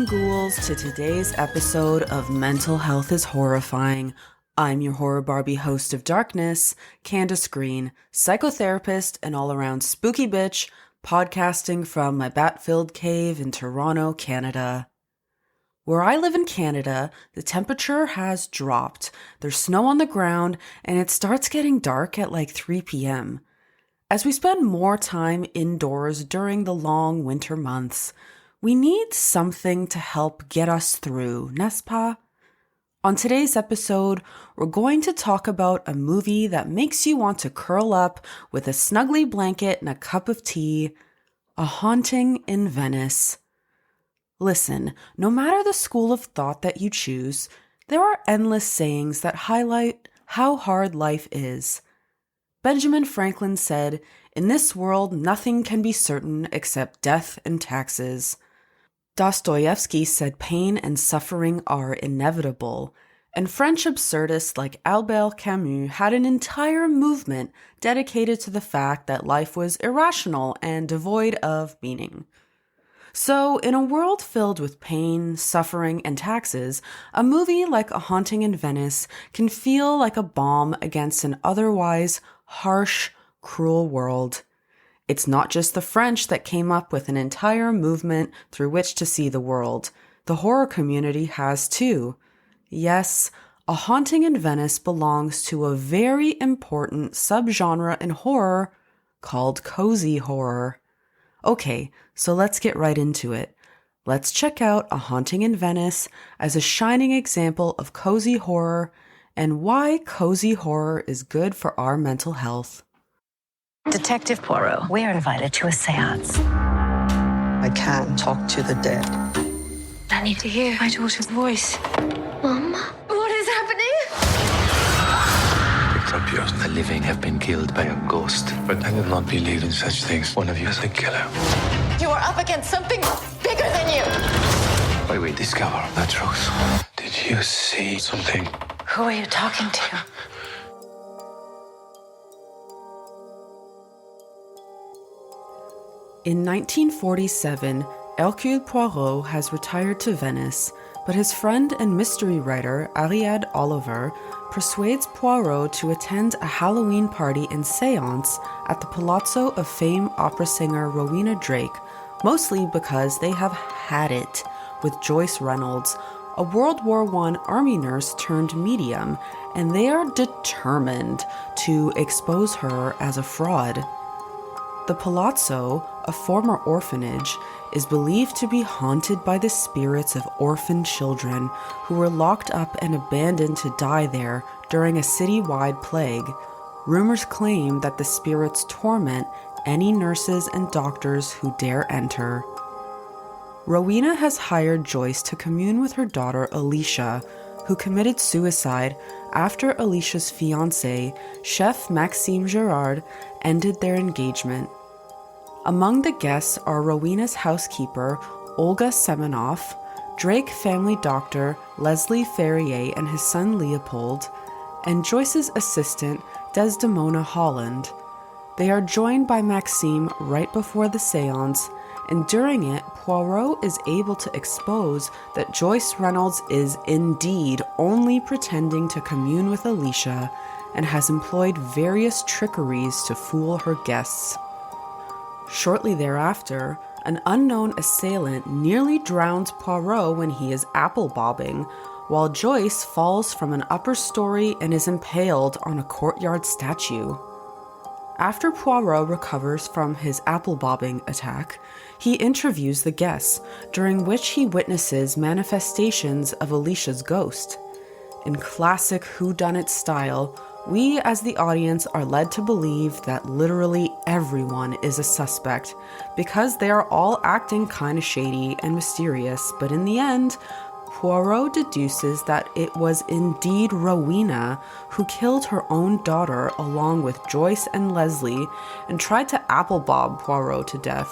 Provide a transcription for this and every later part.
ghouls to today's episode of Mental Health is Horrifying. I'm your horror Barbie host of Darkness, Candace Green, psychotherapist and all-around spooky bitch, podcasting from my bat-filled cave in Toronto, Canada. Where I live in Canada, the temperature has dropped. There's snow on the ground, and it starts getting dark at like 3 p.m. As we spend more time indoors during the long winter months, we need something to help get us through, n'est-ce pas? On today's episode, we're going to talk about a movie that makes you want to curl up with a snuggly blanket and a cup of tea, A Haunting in Venice. Listen, no matter the school of thought that you choose, there are endless sayings that highlight how hard life is. Benjamin Franklin said, "In this world, nothing can be certain except death and taxes." Dostoevsky said pain and suffering are inevitable, and French absurdists like Albert Camus had an entire movement dedicated to the fact that life was irrational and devoid of meaning. So, in a world filled with pain, suffering, and taxes, a movie like A Haunting in Venice can feel like a balm against an otherwise harsh, cruel world. It's not just the French that came up with an entire movement through which to see the world. The horror community has too. Yes, A Haunting in Venice belongs to a very important subgenre in horror called cozy horror. Okay, so let's get right into it. Let's check out A Haunting in Venice as a shining example of cozy horror and why cozy horror is good for our mental health. Detective Poirot, we are invited to a seance. I can talk to the dead. I need to hear my daughter's voice. Mom, what is happening? The living have been killed by a ghost, but I do not believe in such things. One of you is a killer. You are up against something bigger than you. Why we discover the truth. Did you see something? Who are you talking to? In 1947, Hercule Poirot has retired to Venice, but his friend and mystery writer Ariadne Oliver persuades Poirot to attend a Halloween party and seance at the palazzo of famed opera singer Rowena Drake, mostly because they have had it with Joyce Reynolds, a World War I army nurse turned medium, and they are determined to expose her as a fraud. The palazzo, a former orphanage, is believed to be haunted by the spirits of orphaned children who were locked up and abandoned to die there during a city-wide plague. Rumors claim that the spirits torment any nurses and doctors who dare enter. Rowena has hired Joyce to commune with her daughter Alicia, who committed suicide after Alicia's fiancé, Chef Maxime Girard, ended their engagement. Among the guests are Rowena's housekeeper, Olga Semenoff, Drake family doctor Leslie Ferrier and his son Leopold, and Joyce's assistant Desdemona Holland. They are joined by Maxime right before the seance, and during it, Poirot is able to expose that Joyce Reynolds is indeed only pretending to commune with Alicia and has employed various trickeries to fool her guests. Shortly thereafter, an unknown assailant nearly drowns Poirot when he is apple bobbing, while Joyce falls from an upper story and is impaled on a courtyard statue. After Poirot recovers from his apple bobbing attack, he interviews the guests, during which he witnesses manifestations of Alicia's ghost. In classic whodunit style, we as the audience are led to believe that literally everyone is a suspect because they are all acting kinda shady and mysterious, but in the end, Poirot deduces that it was indeed Rowena who killed her own daughter along with Joyce and Leslie and tried to apple-bob Poirot to death,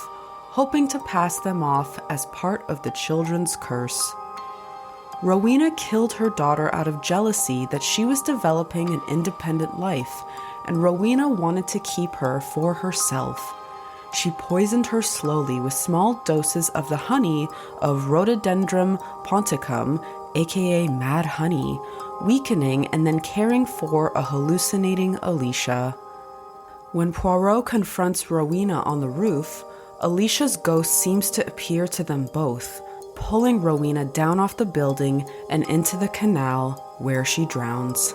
hoping to pass them off as part of the children's curse. Rowena killed her daughter out of jealousy that she was developing an independent life, and Rowena wanted to keep her for herself. she poisoned her slowly with small doses of the honey of Rhododendron ponticum, aka mad honey, weakening and then caring for a hallucinating Alicia. When Poirot confronts Rowena on the roof, Alicia's ghost seems to appear to them both, pulling Rowena down off the building and into the canal, where she drowns.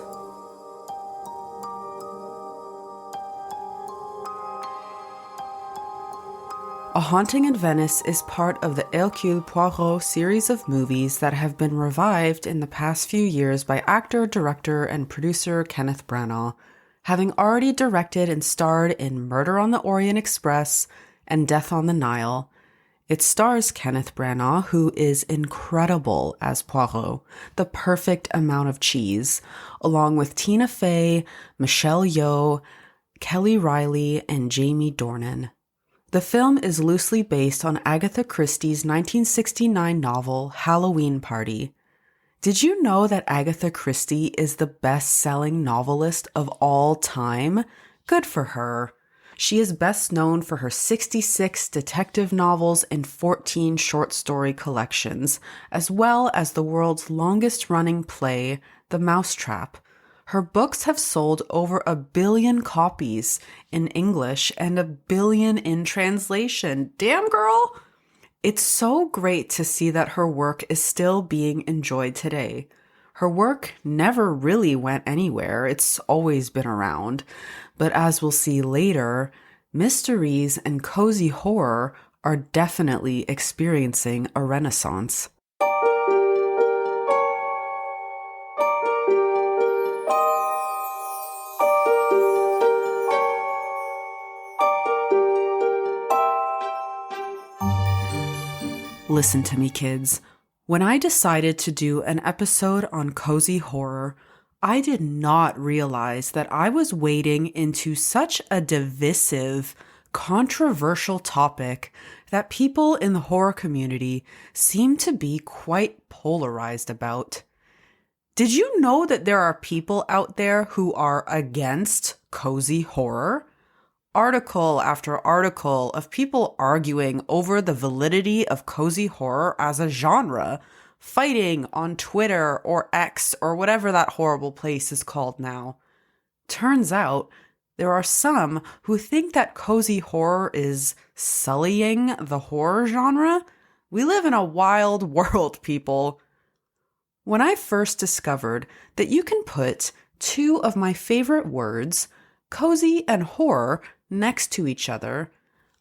A Haunting in Venice is part of the Hercule Poirot series of movies that have been revived in the past few years by actor, director, and producer Kenneth Branagh, having already directed and starred in Murder on the Orient Express and Death on the Nile. It stars Kenneth Branagh, who is incredible as Poirot, the perfect amount of cheese, along with Tina Fey, Michelle Yeoh, Kelly Riley, and Jamie Dornan. The film is loosely based on Agatha Christie's 1969 novel Halloween Party. Did you know that Agatha Christie is the best-selling novelist of all time? Good for her. She is best known for her 66 detective novels and 14 short story collections, as well as the world's longest-running play, The Mousetrap. Her books have sold over 1 billion copies in English and 1 billion in translation. Damn, girl! It's so great to see that her work is still being enjoyed today. Her work never really went anywhere. It's always been around. But as we'll see later, mysteries and cozy horror are definitely experiencing a renaissance. Listen to me, kids. When I decided to do an episode on cozy horror, I did not realize that I was wading into such a divisive, controversial topic that people in the horror community seem to be quite polarized about. Did you know that there are people out there who are against cozy horror? Article after article of people arguing over the validity of cozy horror as a genre, fighting on Twitter or X or whatever that horrible place is called now. Turns out, there are some who think that cozy horror is sullying the horror genre. We live in a wild world, people. When I first discovered that you can put two of my favorite words, cozy and horror, next to each other,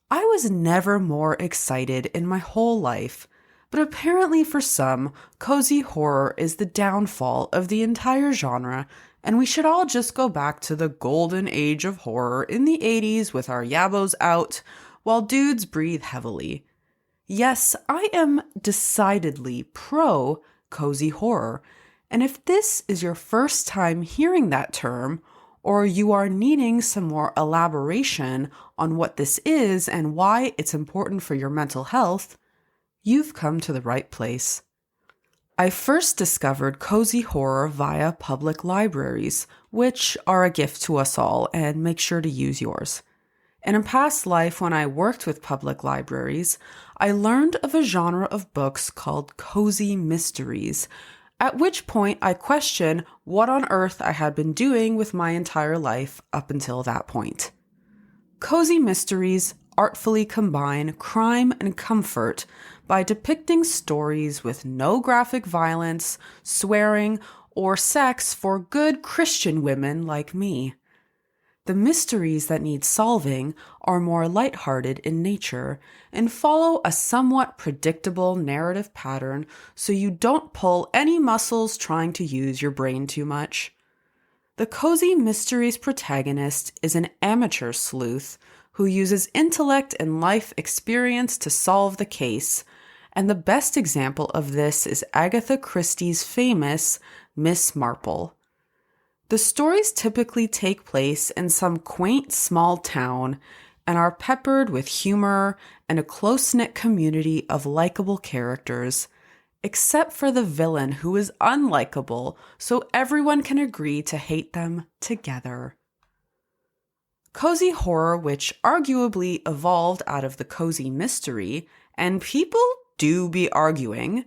I was never more excited in my whole life. But apparently for some, cozy horror is the downfall of the entire genre, and we should all just go back to the golden age of horror in the 80s with our yabos out, while dudes breathe heavily. Yes, I am decidedly pro-cozy horror, and if this is your first time hearing that term, or you are needing some more elaboration on what this is and why it's important for your mental health, you've come to the right place. I first discovered cozy horror via public libraries, which are a gift to us all, and make sure to use yours. In a past life, when I worked with public libraries, I learned of a genre of books called cozy mysteries, at which point I questioned what on earth I had been doing with my entire life up until that point. Cozy mysteries artfully combine crime and comfort by depicting stories with no graphic violence, swearing, or sex for good Christian women like me. The mysteries that need solving are more lighthearted in nature and follow a somewhat predictable narrative pattern so you don't pull any muscles trying to use your brain too much. The cozy mysteries protagonist is an amateur sleuth who uses intellect and life experience to solve the case, and the best example of this is Agatha Christie's famous Miss Marple. The stories typically take place in some quaint small town and are peppered with humor and a close-knit community of likable characters, except for the villain who is unlikable, so everyone can agree to hate them together. Cozy horror, which arguably evolved out of the cozy mystery, and people do be arguing,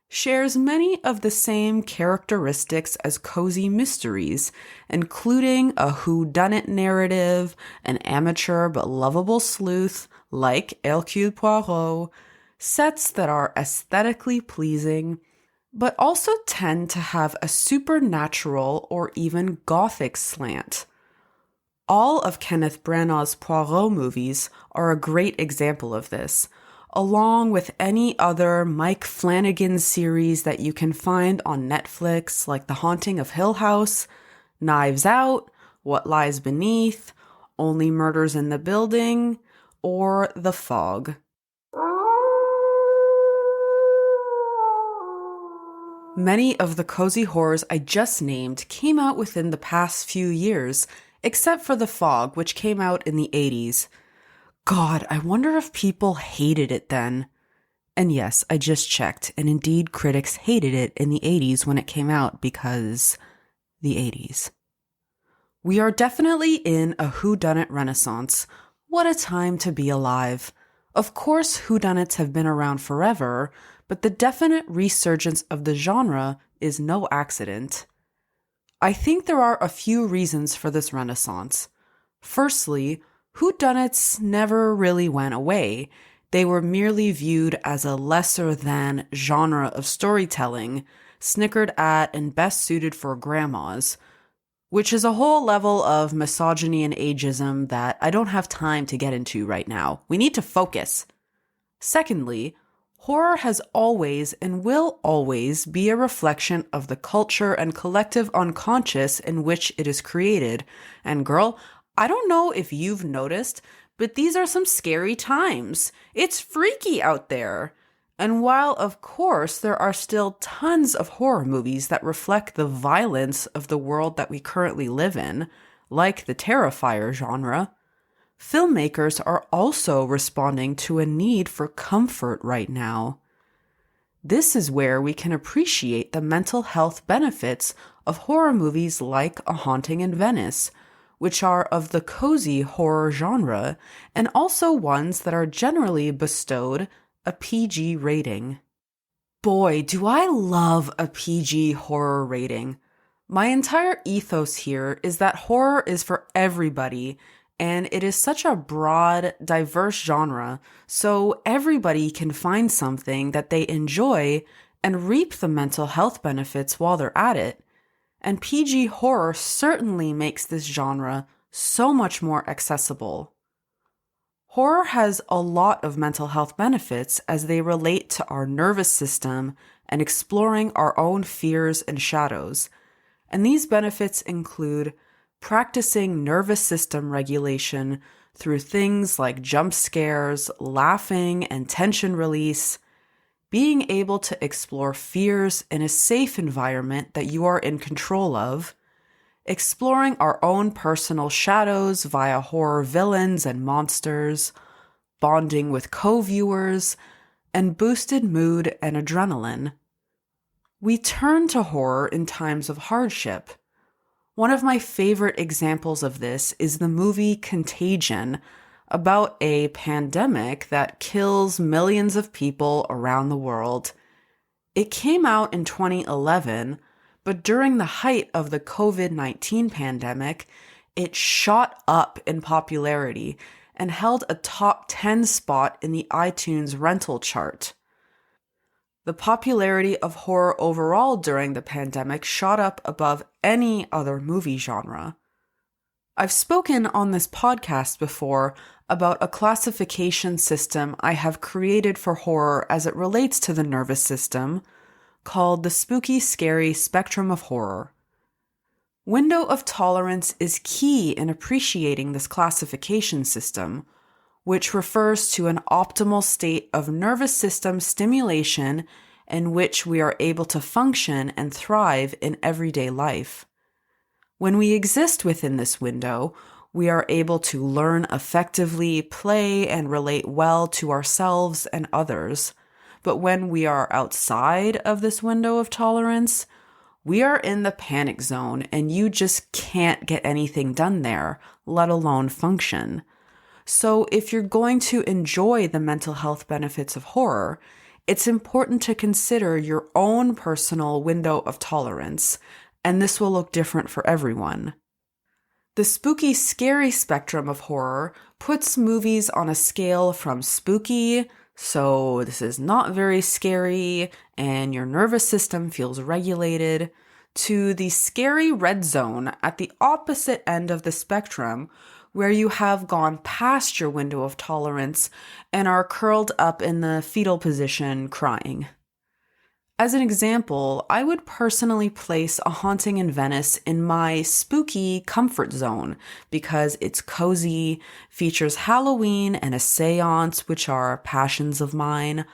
shares many of the same characteristics as cozy mysteries, including a whodunit narrative, an amateur but lovable sleuth like Hercule Poirot, sets that are aesthetically pleasing, but also tend to have a supernatural or even gothic slant. All of Kenneth Branagh's Poirot movies are a great example of this, along with any other Mike Flanagan series that you can find on Netflix, like The Haunting of Hill House, Knives Out, What Lies Beneath, Only Murders in the Building, or The Fog. Many of the cozy horrors I just named came out within the past few years, except for The Fog, which came out in the 80s. God, I wonder if people hated it then. And yes, I just checked, and indeed critics hated it in the 80s when it came out because the 80s. We are definitely in a whodunit renaissance. What a time to be alive. Of course, whodunits have been around forever, but the definite resurgence of the genre is no accident. I think there are a few reasons for this renaissance. Firstly, whodunits never really went away. They were merely viewed as a lesser-than genre of storytelling, snickered at and best suited for grandmas, which is a whole level of misogyny and ageism that I don't have time to get into right now. We need to focus. Secondly, horror has always and will always be a reflection of the culture and collective unconscious in which it is created. And girl, I don't know if you've noticed, but these are some scary times. It's freaky out there. And while, of course, there are still tons of horror movies that reflect the violence of the world that we currently live in, like the Terrifier genre, filmmakers are also responding to a need for comfort right now. This is where we can appreciate the mental health benefits of horror movies like A Haunting in Venice, which are of the cozy horror genre, and also ones that are generally bestowed a PG rating. Boy, do I love a PG horror rating. My entire ethos here is that horror is for everybody, and it is such a broad, diverse genre, so everybody can find something that they enjoy and reap the mental health benefits while they're at it. And PG horror certainly makes this genre so much more accessible. Horror has a lot of mental health benefits as they relate to our nervous system and exploring our own fears and shadows. And these benefits include practicing nervous system regulation through things like jump scares, laughing, and tension release, being able to explore fears in a safe environment that you are in control of, exploring our own personal shadows via horror villains and monsters, bonding with co-viewers, and boosted mood and adrenaline. We turn to horror in times of hardship. One of my favorite examples of this is the movie Contagion, about a pandemic that kills millions of people around the world. It came out in 2011, but during the height of the COVID-19 pandemic, it shot up in popularity and held a top 10 spot in the iTunes rental chart. The popularity of horror overall during the pandemic shot up above any other movie genre. I've spoken on this podcast before about a classification system I have created for horror as it relates to the nervous system, called the Spooky Scary Spectrum of Horror. Window of tolerance is key in appreciating this classification system, which refers to an optimal state of nervous system stimulation in which we are able to function and thrive in everyday life. When we exist within this window, we are able to learn effectively, play, and relate well to ourselves and others. But when we are outside of this window of tolerance, We are in the panic zone and you just can't get anything done there, let alone function. So if you're going to enjoy the mental health benefits of horror, it's important to consider your own personal window of tolerance, and this will look different for everyone. The spooky scary spectrum of horror puts movies on a scale from spooky, so this is not very scary and your nervous system feels regulated, to the scary red zone at the opposite end of the spectrum, where you have gone past your window of tolerance and are curled up in the fetal position crying. As an example, I would personally place A Haunting in Venice in my spooky comfort zone because it's cozy, features Halloween and a seance, which are passions of mine.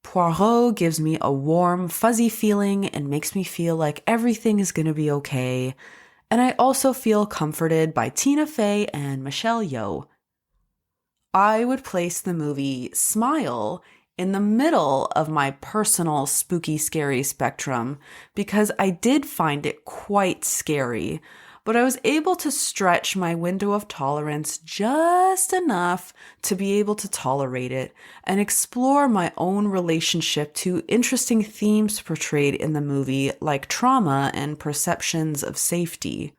Poirot gives me a warm, fuzzy feeling and makes me feel like everything is going to be okay. And I also feel comforted by Tina Fey and Michelle Yeoh. I would place the movie Smile in the middle of my personal spooky scary spectrum because I did find it quite scary, but I was able to stretch my window of tolerance just enough to be able to tolerate it and explore my own relationship to interesting themes portrayed in the movie, like trauma and perceptions of safety.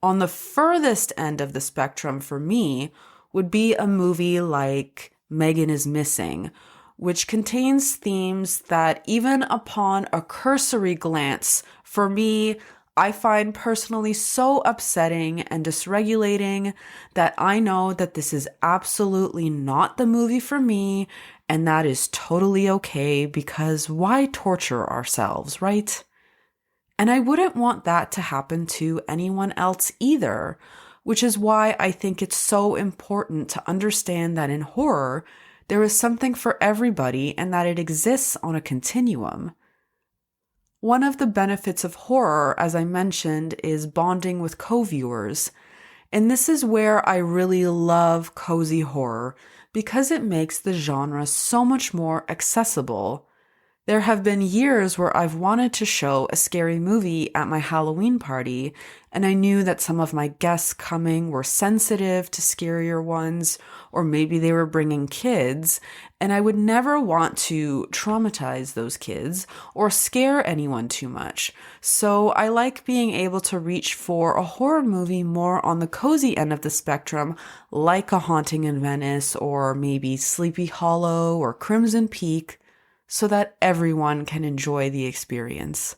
On the furthest end of the spectrum for me would be a movie like Megan is Missing, which contains themes that even upon a cursory glance, for me, I find personally so upsetting and dysregulating that I know that this is absolutely not the movie for me, and that is totally okay because why torture ourselves, right? And I wouldn't want that to happen to anyone else either, which is why I think it's so important to understand that in horror, there is something for everybody and that it exists on a continuum. One of the benefits of horror, as I mentioned, is bonding with co-viewers. And this is where I really love cozy horror because it makes the genre so much more accessible. There have been years where I've wanted to show a scary movie at my Halloween party, and I knew that some of my guests coming were sensitive to scarier ones, or maybe they were bringing kids, and I would never want to traumatize those kids or scare anyone too much. So I like being able to reach for a horror movie more on the cozy end of the spectrum, like A Haunting in Venice, or maybe Sleepy Hollow or Crimson Peak, so that everyone can enjoy the experience.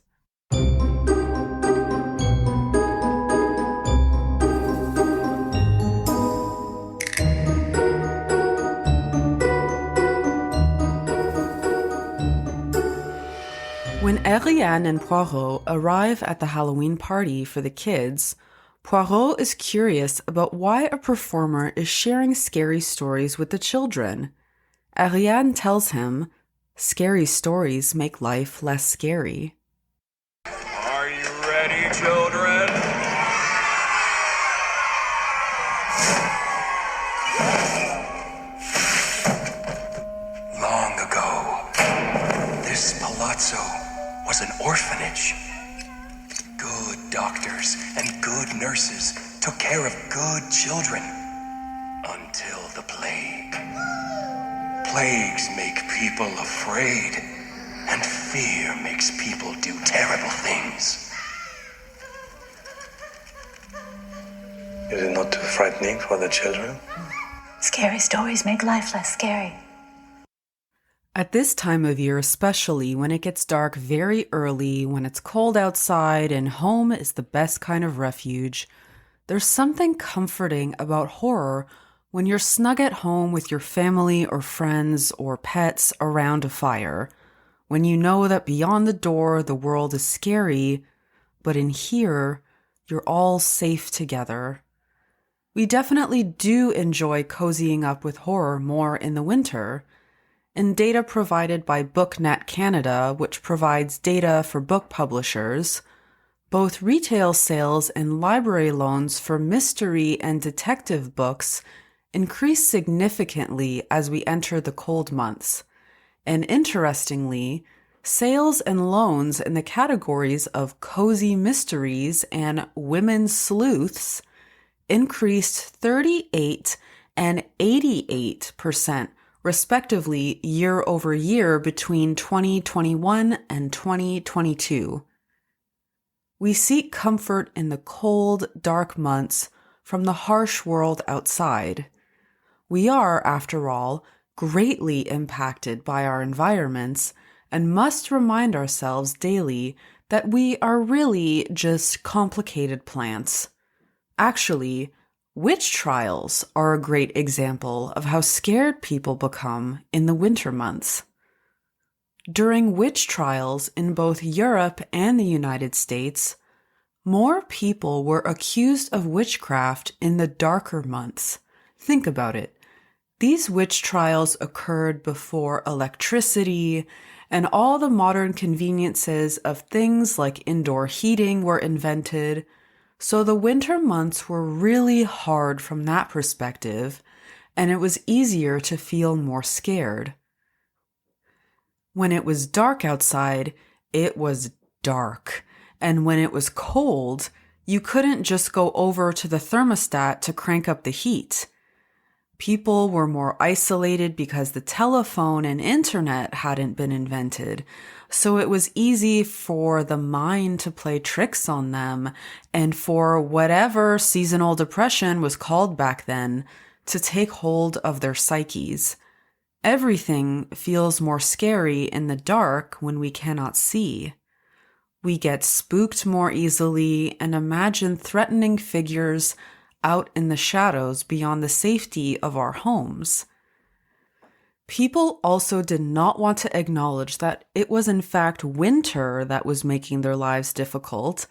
When Ariane and Poirot arrive at the Halloween party for the kids, Poirot is curious about why a performer is sharing scary stories with the children. Ariane tells him, "Scary stories make life less scary." Are you ready, children? Long ago, this palazzo was an orphanage. Good doctors and good nurses took care of good children until the plague. Plagues make people afraid, and fear makes people do terrible things. Is it not too frightening for the children? Scary stories make life less scary. At this time of year, especially when it gets dark very early, when it's cold outside and home is the best kind of refuge, there's something comforting about horror when you're snug at home with your family or friends or pets around a fire, when you know that beyond the door the world is scary, but in here you're all safe together. We definitely do enjoy cozying up with horror more in the winter. In data provided by BookNet Canada, which provides data for book publishers, both retail sales and library loans for mystery and detective books increase significantly as we enter the cold months. And interestingly, Sales and loans in the categories of cozy mysteries and women sleuths increased 38 and 88%, respectively, year over year between 2021 and 2022. We seek comfort in the cold, dark months from the harsh world outside. We are, after all, greatly impacted by our environments and must remind ourselves daily that we are really just complicated plants. Actually, witch trials are a great example of how scared people become in the winter months. During witch trials in both Europe and the United States, more people were accused of witchcraft in the darker months. Think about it. These witch trials occurred before electricity and all the modern conveniences of things like indoor heating were invented, so the winter months were really hard from that perspective, and it was easier to feel more scared. When it was dark outside, it was dark, and when it was cold, you couldn't just go over to the thermostat to crank up the heat. People were more isolated because the telephone and internet hadn't been invented, so it was easy for the mind to play tricks on them and for whatever seasonal depression was called back then to take hold of their psyches. Everything feels more scary in the dark when we cannot see. We get spooked more easily and imagine threatening figures out in the shadows beyond the safety of our homes. People also did not want to acknowledge that it was in fact winter that was making their lives difficult,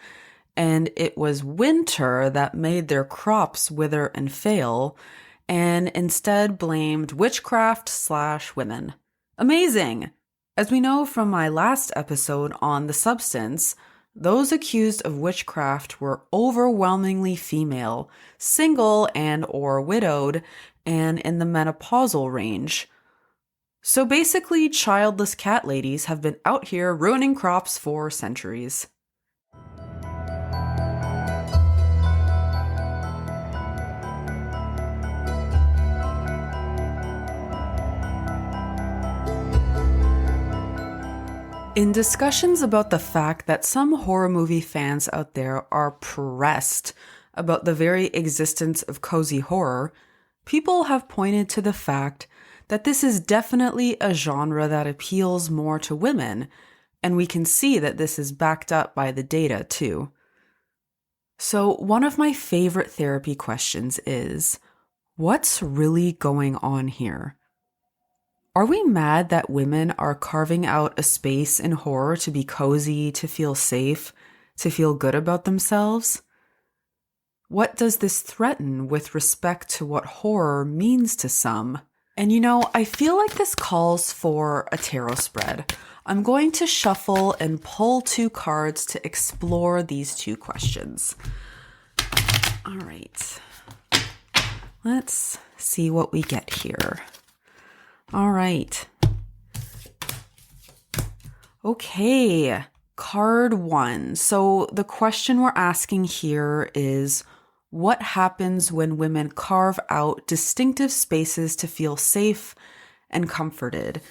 and it was winter that made their crops wither and fail, and instead blamed witchcraft/women. Amazing! As we know from my last episode on the substance, those accused of witchcraft were overwhelmingly female, single and or widowed, and in the menopausal range. So basically, childless cat ladies have been out here ruining crops for centuries. In discussions about the fact that some horror movie fans out there are pressed about the very existence of cozy horror, people have pointed to the fact that this is definitely a genre that appeals more to women, and we can see that this is backed up by the data too. So one of my favorite therapy questions is, what's really going on here? Are we mad that women are carving out a space in horror to be cozy, to feel safe, to feel good about themselves? What does this threaten with respect to what horror means to some? And I feel like this calls for a tarot spread. I'm going to shuffle and pull 2 cards to explore these 2 questions. All right. Let's see what we get here. All right. Okay, card 1. So the question we're asking here is, what happens when women carve out distinctive spaces to feel safe and comforted?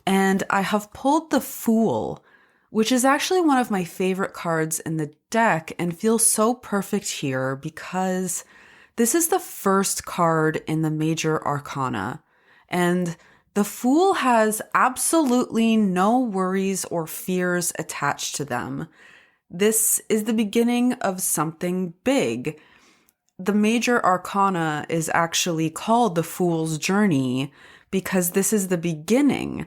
And I have pulled the Fool, which is actually one of my favorite cards in the deck and feels so perfect here because this is the first card in the major arcana. And the Fool has absolutely no worries or fears attached to them. This is the beginning of something big. The major arcana is actually called the Fool's Journey because this is the beginning.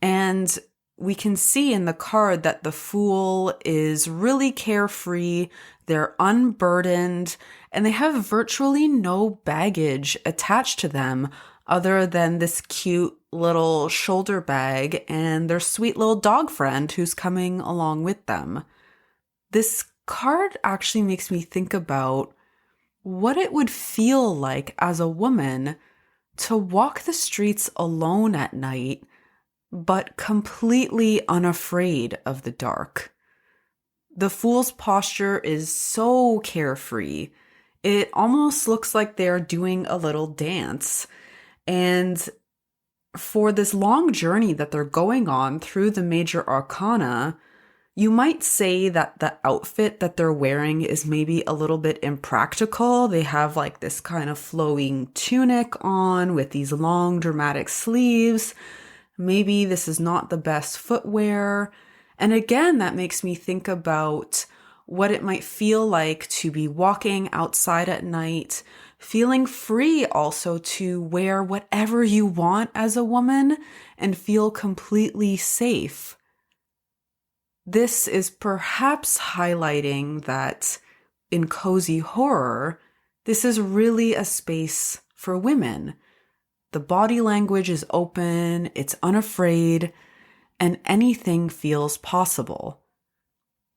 And we can see in the card that the Fool is really carefree, they're unburdened, and they have virtually no baggage attached to them other than this cute little shoulder bag and their sweet little dog friend who's coming along with them. This card actually makes me think about what it would feel like as a woman to walk the streets alone at night but completely unafraid of the dark. The fool's posture is so carefree. It almost looks like they're doing a little dance. And for this long journey that they're going on through the major arcana, you might say that the outfit that they're wearing is maybe a little bit impractical. They have like this kind of flowing tunic on with these long dramatic sleeves. Maybe this is not the best footwear. And again, that makes me think about what it might feel like to be walking outside at night, feeling free also to wear whatever you want as a woman and feel completely safe. This is perhaps highlighting that in cozy horror, this is really a space for women. The body language is open, it's unafraid, and anything feels possible.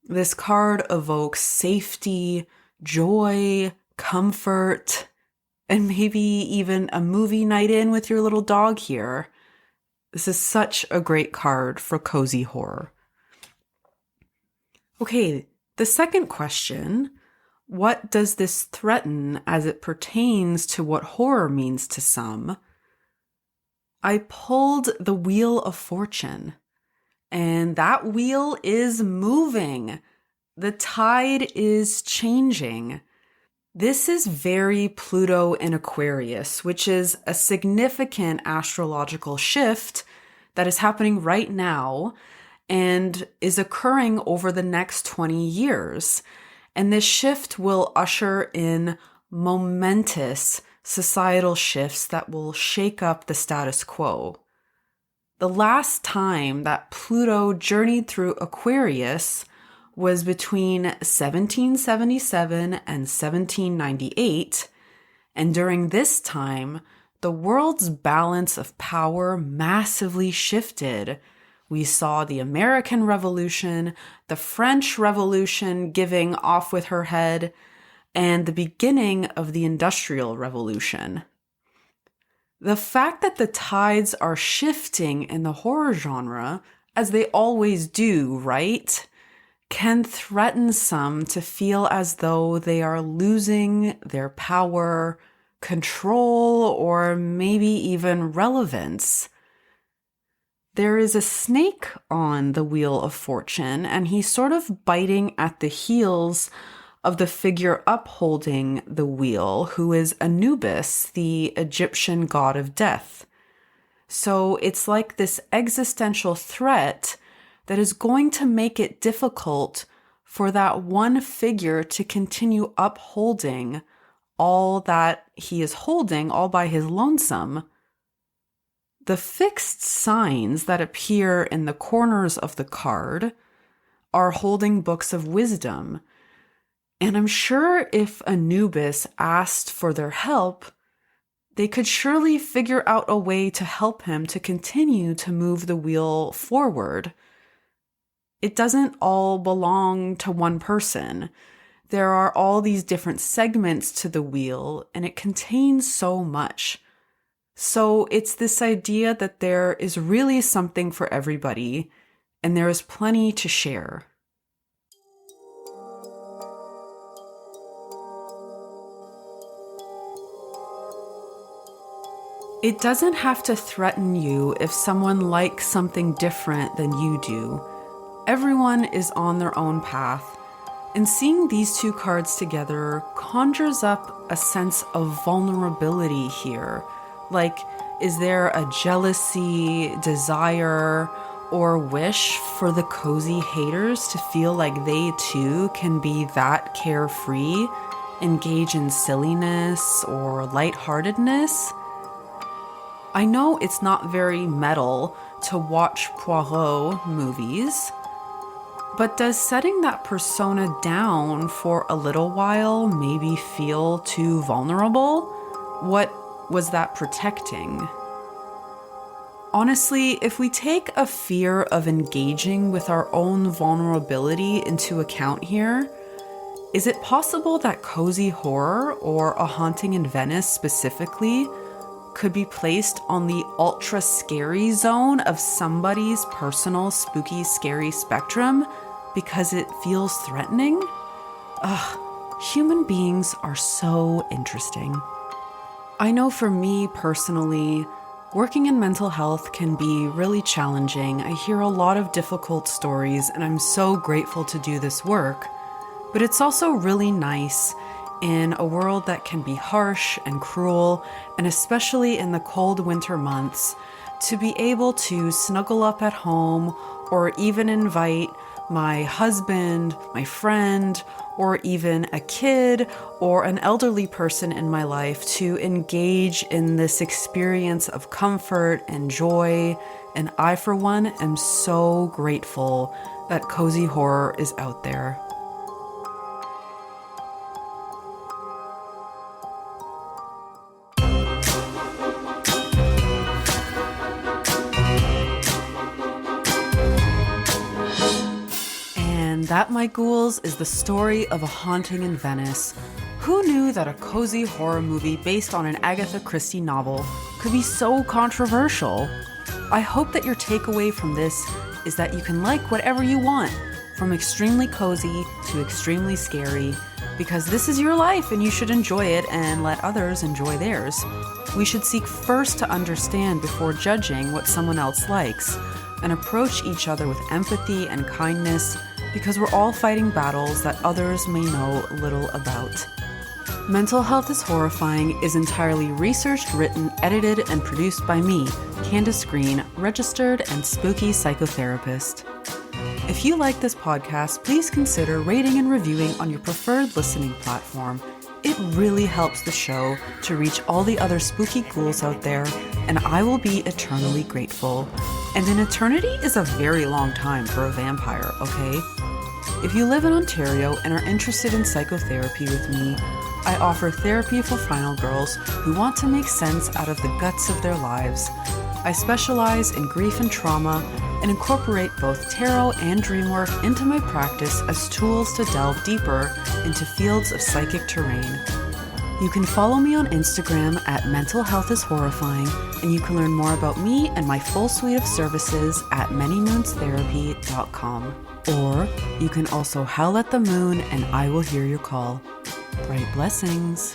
This card evokes safety, joy, comfort, and maybe even a movie night in with your little dog here. This is such a great card for cozy horror. Okay, the second question, what does this threaten as it pertains to what horror means to some? I pulled the Wheel of Fortune. And that wheel is moving. The tide is changing. This is very Pluto in Aquarius, which is a significant astrological shift that is happening right now and is occurring over the next 20 years. And this shift will usher in momentous societal shifts that will shake up the status quo. The last time that Pluto journeyed through Aquarius was between 1777 and 1798, and during this time, the world's balance of power massively shifted. We saw the American Revolution, the French Revolution giving off with her head, and the beginning of the Industrial Revolution. The fact that the tides are shifting in the horror genre, as they always do, right, can threaten some to feel as though they are losing their power, control, or maybe even relevance. There is a snake on the Wheel of Fortune, and he's sort of biting at the heels of the figure upholding the wheel, who is Anubis, the Egyptian god of death. So it's like this existential threat that is going to make it difficult for that one figure to continue upholding all that he is holding all by his lonesome. The fixed signs that appear in the corners of the card are holding books of wisdom. And I'm sure if Anubis asked for their help, they could surely figure out a way to help him to continue to move the wheel forward. It doesn't all belong to one person. There are all these different segments to the wheel, and it contains so much. So it's this idea that there is really something for everybody, and there is plenty to share. It doesn't have to threaten you if someone likes something different than you do. Everyone is on their own path, and seeing these two cards together conjures up a sense of vulnerability here. Like, is there a jealousy, desire, or wish for the cozy haters to feel like they too can be that carefree, engage in silliness or lightheartedness? I know it's not very metal to watch Poirot movies, but does setting that persona down for a little while maybe feel too vulnerable? What was that protecting? Honestly, if we take a fear of engaging with our own vulnerability into account here, is it possible that cozy horror, or A Haunting in Venice specifically, could be placed on the ultra scary zone of somebody's personal spooky scary spectrum because it feels threatening? Human beings are so interesting. I know for me personally, working in mental health can be really challenging. I hear a lot of difficult stories, and I'm so grateful to do this work. But it's also really nice in a world that can be harsh and cruel, and especially in the cold winter months, to be able to snuggle up at home or even invite my husband, my friend, or even a kid or an elderly person in my life to engage in this experience of comfort and joy. And I, for one, am so grateful that cozy horror is out there. That, my ghouls, is the story of a haunting in Venice. Who knew that a cozy horror movie based on an Agatha Christie novel could be so controversial? I hope that your takeaway from this is that you can like whatever you want, from extremely cozy to extremely scary, because this is your life and you should enjoy it and let others enjoy theirs. We should seek first to understand before judging what someone else likes, and approach each other with empathy and kindness, because we're all fighting battles that others may know little about. Mental Health is Horrifying is entirely researched, written, edited, and produced by me, Candace Green, registered and spooky psychotherapist. If you like this podcast, please consider rating and reviewing on your preferred listening platform. It really helps the show to reach all the other spooky ghouls out there, and I will be eternally grateful. And an eternity is a very long time for a vampire, okay? If you live in Ontario and are interested in psychotherapy with me, I offer therapy for final girls who want to make sense out of the guts of their lives. I specialize in grief and trauma and incorporate both tarot and dream work into my practice as tools to delve deeper into fields of psychic terrain. You can follow me on Instagram at Mental Health is Horrifying, and you can learn more about me and my full suite of services at manymoonstherapy.com. Or you can also howl at the moon and I will hear your call. Bright blessings.